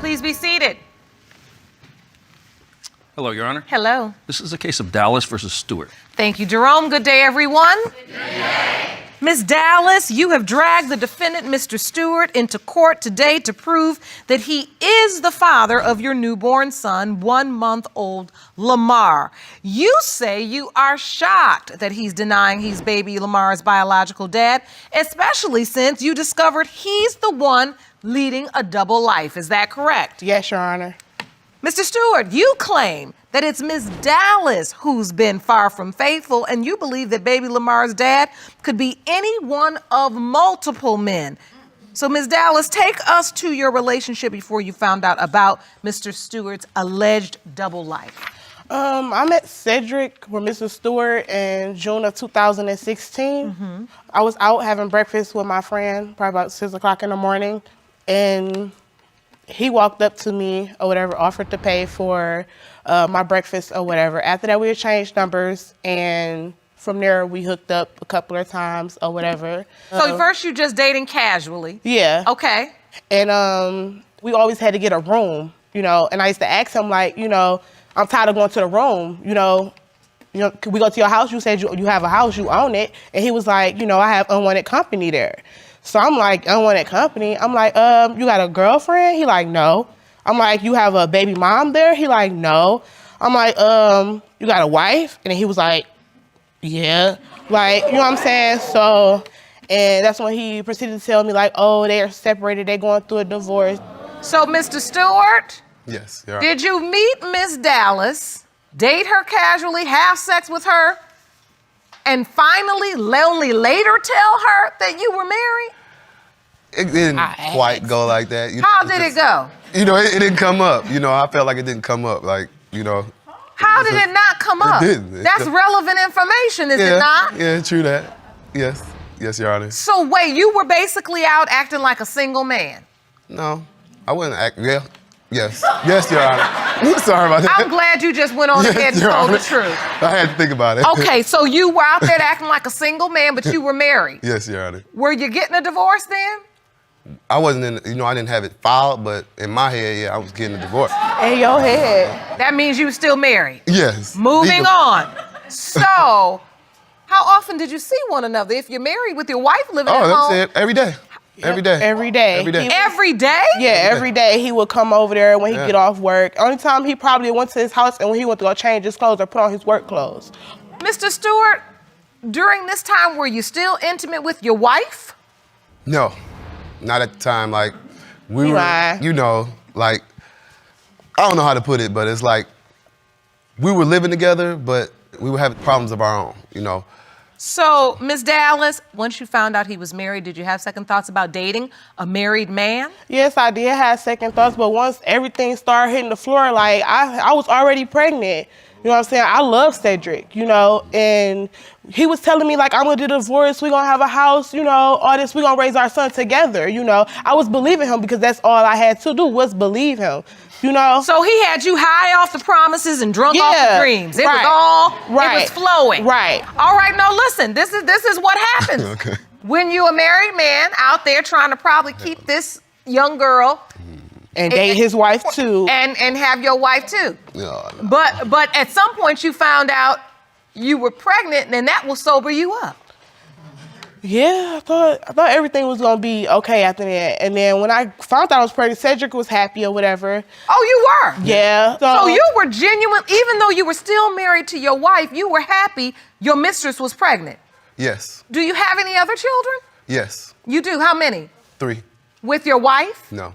Please be seated. Hello, Your Honor. Hello. This is a case of Dallas versus Stewart. Thank you, Jerome. Good day, everyone. Good day. Ms. Dallas, you have dragged the defendant, Mr. Stewart, into court today to prove that he is the father of your newborn son, 1-month-old Lamar. You say you are shocked that he's denying he's baby Lamar's biological dad, especially since you discovered he's the one leading a double life. Is that correct? Yes, Your Honor. Mr. Stewart, you claim that it's Ms. Dallas who's been far from faithful, and you believe that baby Lamar's dad could be any one of multiple men. So, Ms. Dallas, take us to your relationship before you found out about Mr. Stewart's alleged double life. I met Cedric with Mr. Stewart in June of 2016. I was out having breakfast with my friend, probably about 6 o'clock in the morning, and he walked up to me or whatever, offered to pay for my breakfast or whatever. After that, we exchanged numbers, and from there, we hooked up a couple of times or whatever. So first you just dating casually? Yeah. Okay. And we always had to get a room, you know, and I used to ask him, like, you know, I'm tired of going to the room, you know, can we go to your house? You said you have a house, you own it. And he was like, you know, I have unwanted company there. So I'm like, unwanted company? I'm like, you got a girlfriend? He like, no. I'm like, you have a baby mom there? He like, no. I'm like, you got a wife? And he was like, yeah. Like, you know what I'm saying? So, and that's when he proceeded to tell me, like, oh, they are separated, they're going through a divorce. So, Mr. Stewart? Yes, Your Honor. Did you meet Ms. Dallas, date her casually, have sex with her, and finally, only later tell her that you were married? It didn't quite go like that. How did it go? You know, it didn't come up. You know, I felt like it didn't come up. Like, you know. How did it not come up? It didn't. That's relevant information, is it not? Yeah, true that. Yes. Yes, Your Honor. So wait, you were basically out acting like a single man? No, I wouldn't act. Yeah. Yes. Yes, Your Honor. Sorry about that. I'm glad you just went on ahead and told the truth. I had to think about it. Okay, so you were out there acting like a single man, but you were married. Yes, Your Honor. Were you getting a divorce then? I wasn't in, you know, I didn't have it filed, but in my head, yeah, I was getting a divorce. In your head. That means you were still married. Yes. Moving on. So, how often did you see one another? If you're married with your wife living at home. Oh, that's it. Every day. Every day. Every day. Every day. Every day? Yeah, every day he would come over there when he get off work. Only time he probably went to his house and when he went to go change his clothes or put on his work clothes. Mr. Stewart, during this time, were you still intimate with your wife? No, not at the time. Like, we were, you know, like, I don't know how to put it, but it's like, we were living together, but we were having problems of our own, you know. So, Ms. Dallas, once you found out he was married, did you have second thoughts about dating a married man? Yes, I did have second thoughts, but once everything started hitting the floor, like, I was already pregnant. You know what I'm saying? I love Cedric, you know, and he was telling me, like, I'm gonna do the divorce, we're gonna have a house, you know, all this, we're gonna raise our son together, you know. I was believing him because that's all I had to do was believe him, you know. So he had you high off the promises and drunk off the dreams. It was all, it was flowing. Right. All right, no, listen, this is what happens. Okay. When you're a married man out there trying to probably keep this young girl and date his wife too. And have your wife too. No. But at some point you found out you were pregnant and that will sober you up. Yeah, I thought everything was gonna be okay after that. And then when I found out I was pregnant, Cedric was happy or whatever. Oh, you were? Yeah. So you were genuine, even though you were still married to your wife, you were happy your mistress was pregnant. Yes. Do you have any other children? Yes. You do, how many? 3. With your wife? No.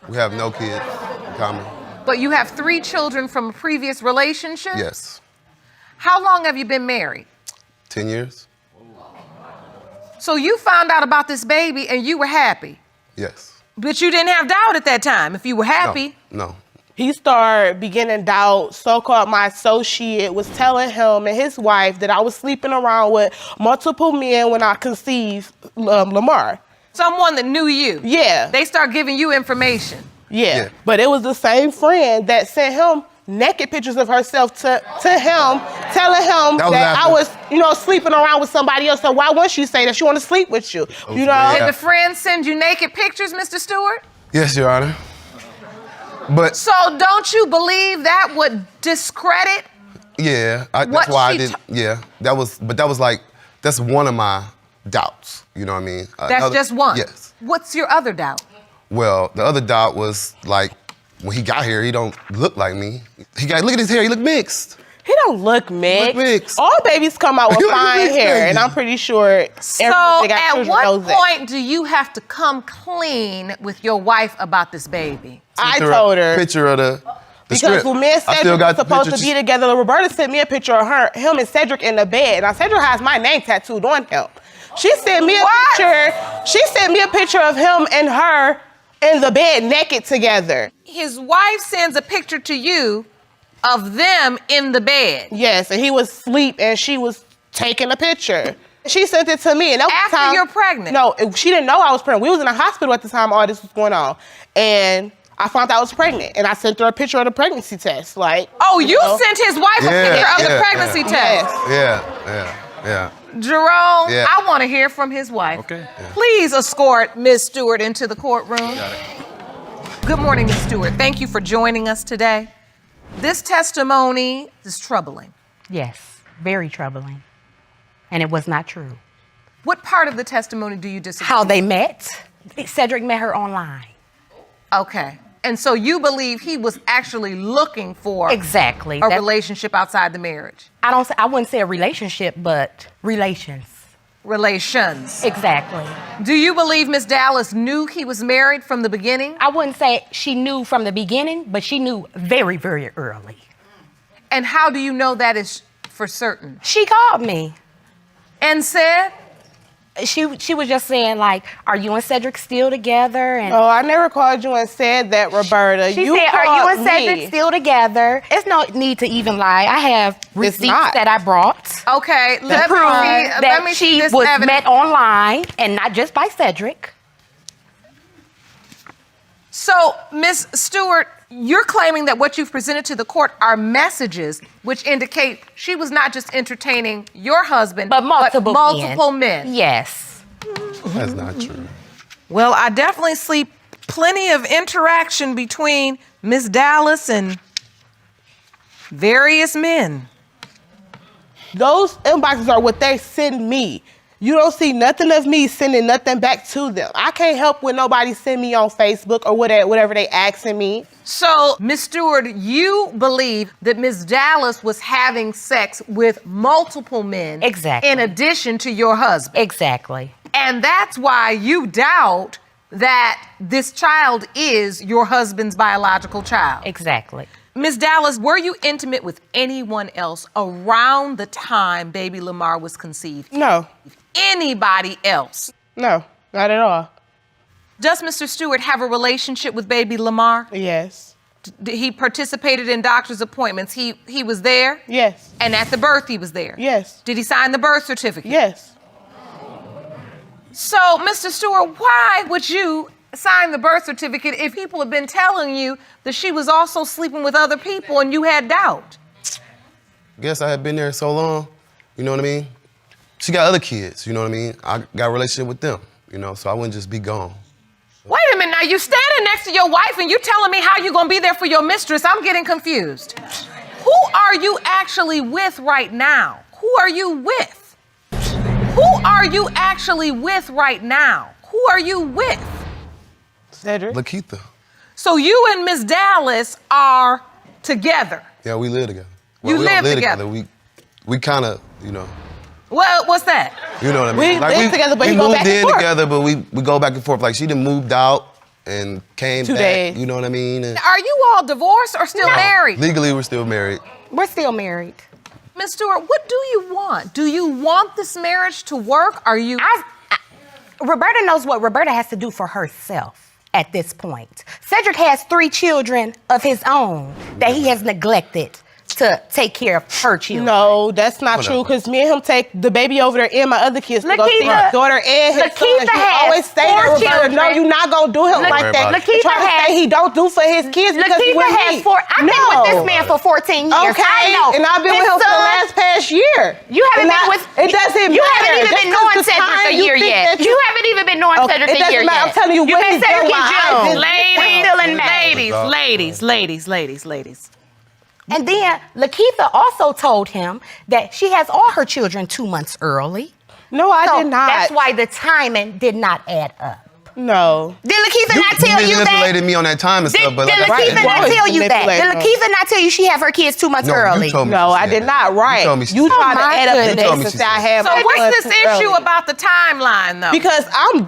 We have no kids in common. But you have 3 children from a previous relationship? Yes. How long have you been married? 10 years. So you found out about this baby and you were happy? Yes. But you didn't have doubt at that time if you were happy? No. He started beginning doubt. So-called my associate was telling him and his wife that I was sleeping around with multiple men when I conceived Lamar. Someone that knew you. Yeah. They start giving you information. Yeah. But it was the same friend that sent him naked pictures of herself to him, telling him that I was, sleeping around with somebody else. So why wouldn't she say that she want to sleep with you? You know? Did the friend send you naked pictures, Mr. Stewart? Yes, Your Honor. But so don't you believe that would discredit? Yeah, that's why I didn't. Yeah, that's one of my doubts. You know what I mean? That's just one? Yes. What's your other doubt? Well, the other doubt was like, when he got here, he don't look like me. Look at his hair, he look mixed. He don't look mixed. Look mixed. All babies come out with fine hair, and I'm pretty sure So at what point do you have to come clean with your wife about this baby? I told her. Picture of the because script. when me and Cedric were supposed to be together, Roberta sent me a picture of him and Cedric in the bed. Now Cedric has my name tattooed on him. She sent me a picture. She sent me a picture of him and her in the bed naked together. His wife sends a picture to you of them in the bed. Yes, and he was asleep and she was taking a picture. She sent it to me. And that was after the time, you're pregnant? No, she didn't know I was pregnant. We was in the hospital at the time all this was going on. And I found out I was pregnant. And I sent her a picture of the pregnancy test. Like, oh, you sent his wife a picture of the pregnancy test? Yeah. Jerome, I want to hear from his wife. Okay. Yeah. Please escort Ms. Stewart into the courtroom. Got it. Good morning, Ms. Stewart. Thank you for joining us today. This testimony is troubling. Yes, very troubling. And it was not true. What part of the testimony do you disagree? How they met. Cedric met her online. Okay. And so you believe he was actually looking for a relationship outside the marriage? I wouldn't say a relationship, but relations. Relations. Exactly. Do you believe Miss Dallas knew he was married from the beginning? I wouldn't say she knew from the beginning, but she knew very, very early. And how do you know that is for certain? She called me. And said? She was just saying, like, are you and Cedric still together? And oh, I never called you and said that, Roberta. She said, are you and Cedric still together? It's no need to even lie. I have receipts that I brought. Okay, let me see this was evidence. Met online and not just by Cedric. So, Ms. Stewart, you're claiming that what you've presented to the court are messages which indicate she was not just entertaining your husband, but multiple men. Yes. That's not true. Well, I definitely see plenty of interaction between Ms. Dallas and various men. Those inboxes are what they send me. You don't see nothing of me sending nothing back to them. I can't help when nobody send me on Facebook or whatever they asking me. So, Ms. Stewart, you believe that Ms. Dallas was having sex with multiple men. Exactly. In addition to your husband. Exactly. And that's why you doubt that this child is your husband's biological child. Exactly. Ms. Dallas, were you intimate with anyone else around the time baby Lamar was conceived? No. Anybody else? No, not at all. Does Mr. Stewart have a relationship with baby Lamar? Yes. He participated in doctor's appointments. He was there? Yes. And at the birth he was there? Yes. Did he sign the birth certificate? Yes. So, Mr. Stewart, why would you sign the birth certificate if people have been telling you that she was also sleeping with other people and you had doubt? Guess I had been there so long, you know what I mean? She got other kids, you know what I mean? I got a relationship with them, so I wouldn't just be gone. Wait a minute, now you standing next to your wife and you telling me how you gonna be there for your mistress. I'm getting confused. Who are you actually with right now? Who are you with? Who are you actually with right now? Who are you with? Cedric. Lakeitha. So you and Ms. Dallas are together? Yeah, we live together. Well, you live together? We kind of, Well, what's that? You know what I mean? We live together, but we you go moved back and in forth. together, but we go back and forth. Like she done moved out and came 2 back. days. You know what I mean? And Are you all divorced or still married? legally, we're still married. We're still married. Ms. Stewart, what do you want? Do you want this marriage to work? Are you... Roberta knows what Roberta has to do for herself at this point. Cedric has 3 children of his own that he has neglected to take care of her children. No, that's not true, because me and him take the baby over there and my other kids to go see his daughter and his son. He always say that, Roberta, no, you're not going to do him like that. Try to say he don't do for his kids because he with me. I've been with this man for 14 years. Okay, I know. and I've been with him for the past year. You haven't been with... It doesn't matter. You haven't even been knowing Cedric a year yet. You haven't even been knowing Cedric a year yet. I'm telling you, you've been Cedric in June. Ladies. And then Lakeitha also told him that she has all her children 2 months early. No, I did not. That's why the timing did not add up. No. Did Lakeitha not tell you that? You manipulated me on that time and stuff, but Did Lakeitha not tell you that? Did Lakeitha not tell you she have her kids 2 months early? You told me no, I did not. Right. You tried to add up the days since I had my So what's this issue about the timeline, though? Because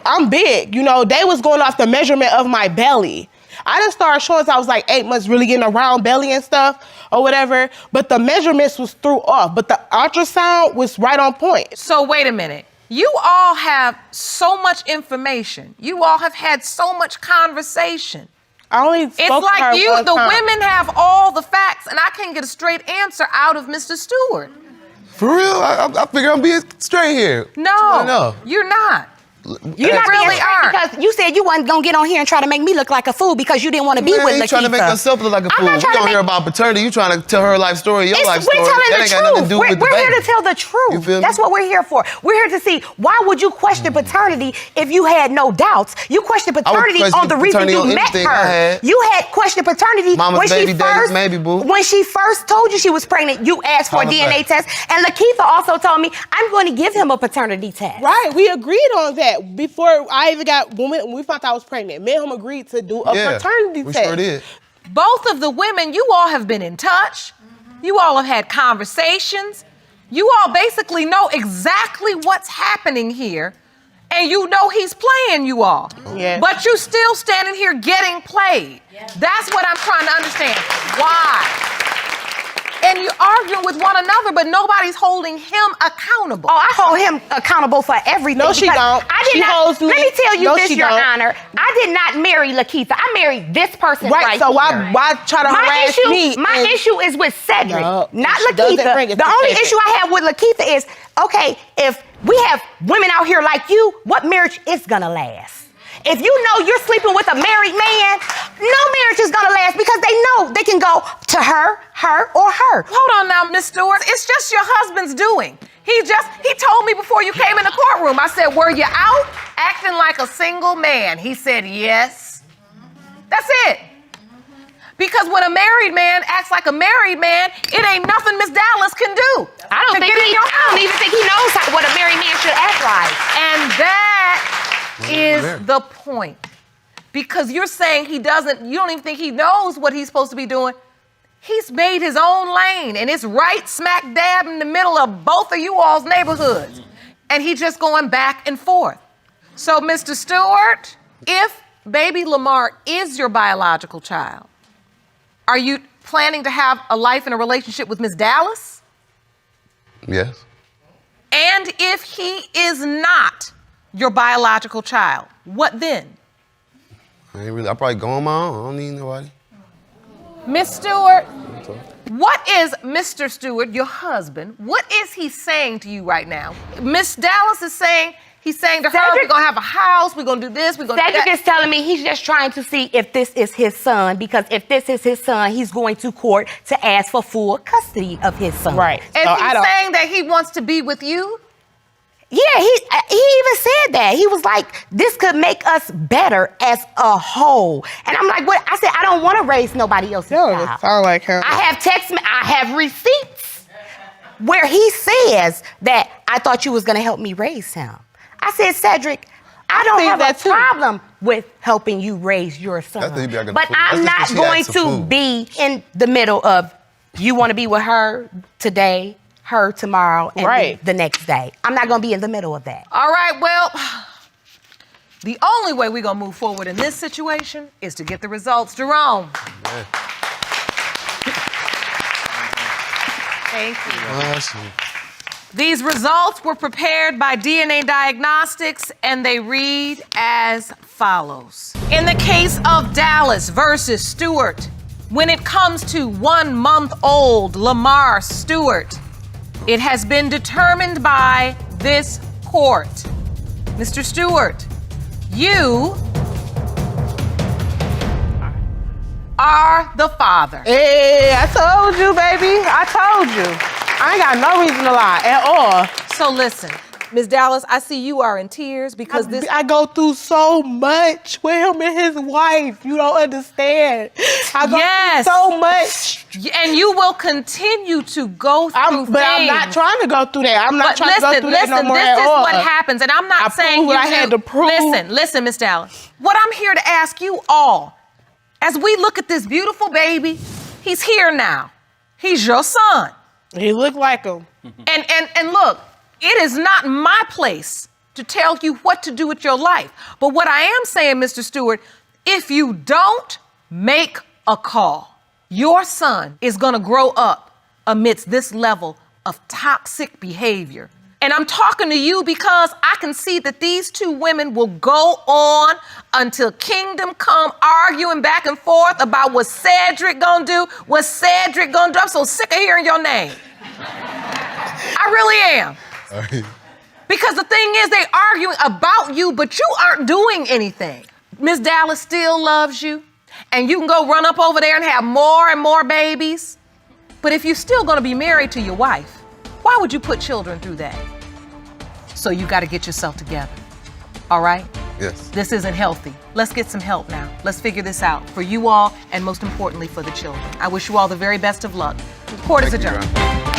I'm big. You know, they was going off the measurement of my belly. I didn't start showing until I was like 8 months, really getting a round belly and stuff or whatever. But the measurements was threw off. But the ultrasound was right on point. So wait a minute. You all have so much information. You all have had so much conversation. I only spoke It's to like her you, one the time. women have all the facts, and I can't get a straight answer out of Mr. Stewart. For real? I figure I'm being straight here. No, you're not. You not really being straight aren't. because you said you wasn't gonna get on here and try to make me look like a fool because you didn't want to be with Lakeitha. You trying to make yourself look like a fool. We don't hear about paternity. You trying to tell her life story, your life story. We're telling That the ain't got nothing to do truth. with the We're here baby. to tell the truth. You feel me? That's what we're here for. We're here to see why would you question paternity if you had no doubts? You questioned paternity question on the reason paternity you on met anything I her. had. You had questioned paternity Mama's when baby she daddy's first, maybe, boo. when she first told you she was pregnant. You asked for a Holla DNA back. test, and Lakeitha also told me I'm going to give him a paternity test. Right, we agreed on that before I even got, when we found out I was pregnant. Me and him agreed to do a paternity we test. sure did. Both of the women, you all have been in touch. You all have had conversations. You all basically know exactly what's happening here. And you know he's playing you all. Yeah. But you still standing here getting played. That's what I'm trying to understand. Why? And you're arguing with one another, but nobody's holding him accountable. Oh, I hold him accountable for everything. No, she because don't. I did She not. holds me. Let me tell you No, this, she Your don't. Honor. I did not marry Lakeitha. I married this person Right, so here. why try to harass me? My issue is with Cedric, No, not she doesn't bring Lakeitha. it The to only Cedric. issue I have with Lakeitha is, okay, if we have women out here like you, what marriage is gonna last? If you know you're sleeping with a married man, no marriage is gonna last because they know they can go to her, or her. Hold on now, Miss Stewart. It's just your husband's doing. He told me before you came in the courtroom. I said, were you out acting like a single man? He said, yes. That's it. Because when a married man acts like a married man, it ain't nothing Miss Dallas can do. I don't even think he knows what a married man should act like. And that is the point. Because you're saying you don't even think he knows what he's supposed to be doing. He's made his own lane, and it's right smack dab in the middle of both of you all's neighborhoods. And he's just going back and forth. So, Mr. Stewart, if baby Lamar is your biological child, are you planning to have a life and a relationship with Miss Dallas? Yes. And if he is not your biological child, what then? I probably go on my own. I don't need nobody. Miss Stewart, what is Mr. Stewart, your husband, what is he saying to you right now? Miss Dallas is saying, he's saying to her, we're gonna have a house, we're gonna do this, we're gonna do that. Cedric is telling me he's just trying to see if this is his son, because if this is his son, he's going to court to ask for full custody of his son. Right. And he's saying that he wants to be with you? Yeah, he even said that. He was like, this could make us better as a whole. And I'm like, what? I said, I don't want to raise nobody else's child. Sound like him. I have receipts where he says that I thought you was going to help me raise him. I said, Cedric, I don't have a problem with helping you raise your son. But I'm not going to be in the middle of you want to be with her today, her tomorrow, and the next day. I'm not going to be in the middle of that. All right, well, the only way we're going to move forward in this situation is to get the results. Jerome. Yeah. Thank you. These results were prepared by DNA Diagnostics, and they read as follows. In the case of Dallas versus Stewart, When it comes to 1-month-old Lamar Stewart, it has been determined by this court. Mr. Stewart, you are the father. Hey, I told you, baby. I told you. I ain't got no reason to lie at all. So listen, Ms. Dallas, I see you are in tears because I go through so much with him and his wife. You don't understand. I go through so much. And you will continue to go through But I'm not trying to go through that. I'm not trying to go through that no more at all. This is what happens, and I'm not saying what I had to prove. Listen, Ms. Dallas. What I'm here to ask you all, as we look at this beautiful baby, he's here now. He's your son. He looked like him. And look, it is not my place to tell you what to do with your life. But what I am saying, Mr. Stewart, if you don't make a call, your son is gonna grow up amidst this level of toxic behavior. And I'm talking to you because I can see that these two women will go on until kingdom come, arguing back and forth about what Cedric gonna do, what Cedric gonna do. I'm so sick of hearing your name. I really am. Because the thing is, they arguing about you, but you aren't doing anything. Miss Dallas still loves you, and you can go run up over there and have more and more babies. But if you're still gonna be married to your wife, why would you put children through that? So you gotta get yourself together, all right? Yes. This isn't healthy. Let's get some help now. Let's figure this out for you all, and most importantly, for the children. I wish you all the very best of luck. Court is Thank you, adjourned. Your Honor.